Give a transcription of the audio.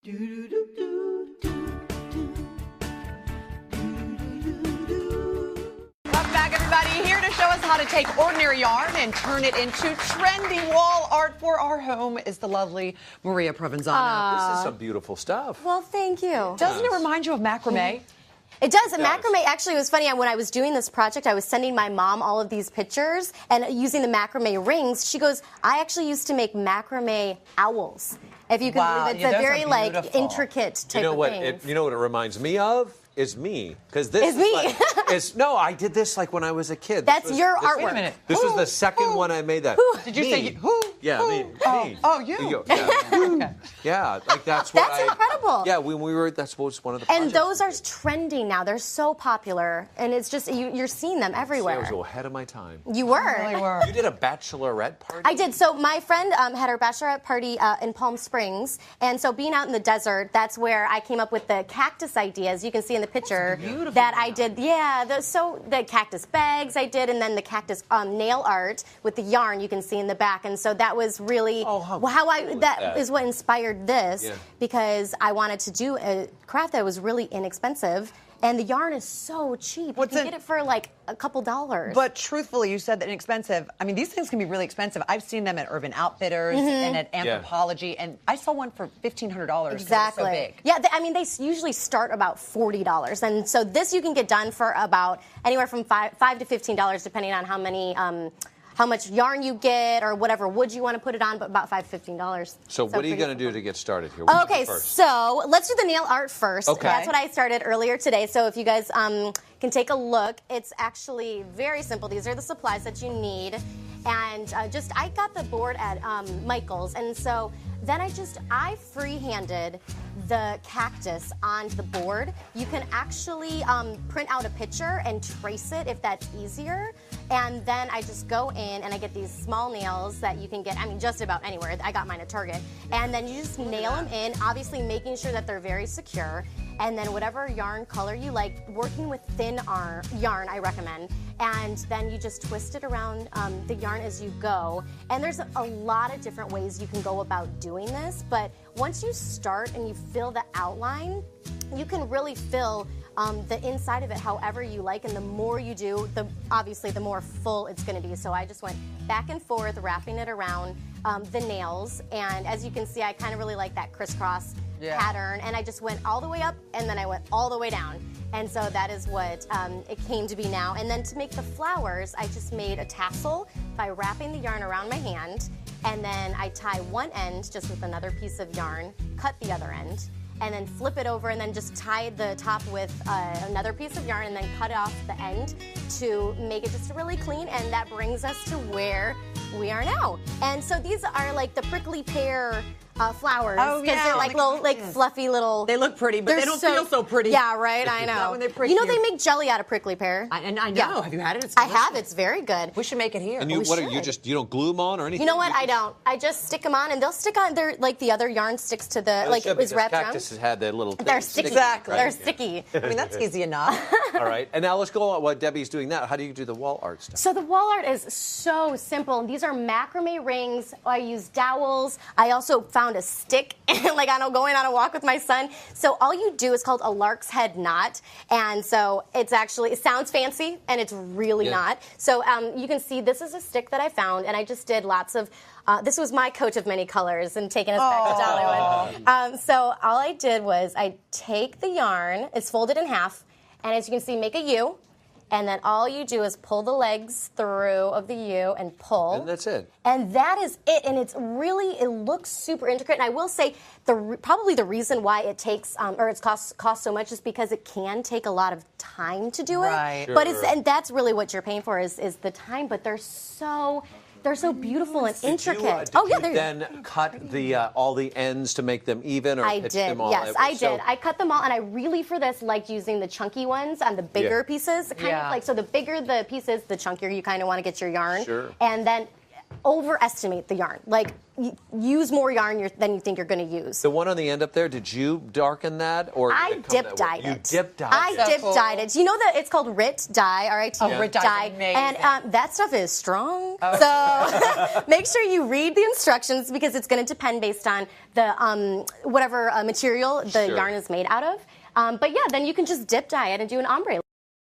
Welcome back, everybody. Here to show us how to take ordinary yarn and turn it into trendy wall art for our home is the lovely Maria Provenzano. This is some beautiful stuff. Well, thank you. Doesn't it remind you of macrame? It does. And macrame, actually, it was funny. When I was doing this project, I was sending my mom all of these pictures and using the macrame rings. She goes, I actually used to make macrame owls. If you can believe it. It's a very, intricate type of thing. You know what it reminds me of? Is me. Because this is me. No, I did this like when I was a kid. That's your artwork. Wait a minute. This was the second one I made that. Did you say who? Yeah, me. Oh, you. Yeah. Okay. Yeah, like that's what That's incredible. Yeah, when we were, that's was one of the projects. And those are trending now. They're so popular. And it's just, you're seeing them everywhere. I was ahead of my time. You were. You really were. You did a bachelorette party? I did. So my friend had her bachelorette party in Palm Springs. And so being out in the desert, that's where I came up with the cactus ideas. You can see in the picture that I did. Yeah, the cactus bags I did, and then the cactus nail art with the yarn you can see in the back. And so that was really that is what inspired this, because I wanted to do a craft that was really inexpensive. And the yarn is so cheap. You can get it for like a couple dollars. But truthfully, you said that inexpensive. I mean, these things can be really expensive. I've seen them at Urban Outfitters and at Anthropologie, and I saw one for $1,500. Exactly. So big. Yeah, they usually start about $40, and so this you can get done for about anywhere from $5 to $15, depending on how much yarn you get or whatever wood you want to put it on, but about $5 to $15. So what are you going to do to get started here? Okay, so let's do the nail art first. Okay. That's what I started earlier today. So if you guys can take a look, it's actually very simple. These are the supplies that you need. And I got the board at Michael's. And so then I free-handed the cactus on the board. You can actually print out a picture and trace it if that's easier. And then I just go in and I get these small nails that you can get, just about anywhere. I got mine at Target. And then you just nail them in, obviously making sure that they're very secure. And then whatever yarn color you like, working with thin yarn, I recommend. And then you just twist it around the yarn as you go. And there's a lot of different ways you can go about doing this, but once you start and you fill the outline, you can really fill the inside of it however you like, and the more you do, obviously the more full it's going to be. So I just went back and forth, wrapping it around the nails, and as you can see, I kind of really like that crisscross pattern, and I just went all the way up, and then I went all the way down. And so that is what it came to be now. And then to make the flowers, I just made a tassel by wrapping the yarn around my hand, and then I tie one end just with another piece of yarn, cut the other end, and then flip it over, and then just tie the top with another piece of yarn, and then cut off the end to make it just really clean. And that brings us to where we are now. And so these are like the prickly pear flowers. Oh, yeah. They're like little, fluffy little. They look pretty, but they don't feel so pretty. Yeah, right. I know. Not when they prick you know, they make jelly out of prickly pear. I know. Yeah. Have you had it? It's I have. It's very good. We should make it here. And you don't glue them on or anything? You know what? I don't. I just stick them on, and they'll stick on. They're like the other yarn sticks to the is wrapped around. Cactus has had that little. They're sticky. Exactly. They're sticky. I mean, that's easy enough. All right, and now let's go on while Debbie's doing that. How do you do the wall art stuff? So the wall art is so simple. These are macrame rings. I use dowels. I also found a stick, like going on a walk with my son. So all you do is called a lark's head knot, and so it sounds fancy, and it's really not. So you can see this is a stick that I found, and I just did lots of. This was my coat of many colors and taking us back to Dollywood. So all I did was I take the yarn, it's folded in half, and as you can see, make a U. And then all you do is pull the legs through of the U and pull. And that's it. And that is it. And it looks super intricate. And I will say, probably the reason why it takes, or it costs so much is because it can take a lot of time to do it. Right. But and that's really what you're paying for is the time. But they're so beautiful and intricate. Did you then cut the all the ends to make them even, or pitch them all? Yes, I did. I cut them all, and I really, for this, liked using the chunky ones on the bigger pieces. Kind of like, so the bigger the pieces, the chunkier you kind of want to get your yarn. Sure. And then overestimate the yarn. Like, use more yarn than you think you're going to use. The one on the end up there, did you darken that? Or I dip dyed it. You dip dyed it? I dip dyed it. Do you know that it's called RIT dye, R-I-T RIT dye. And that stuff is strong. Oh. So make sure you read the instructions because it's going to depend based on the whatever material the yarn is made out of. But yeah, then you can just dip dye it and do an ombre.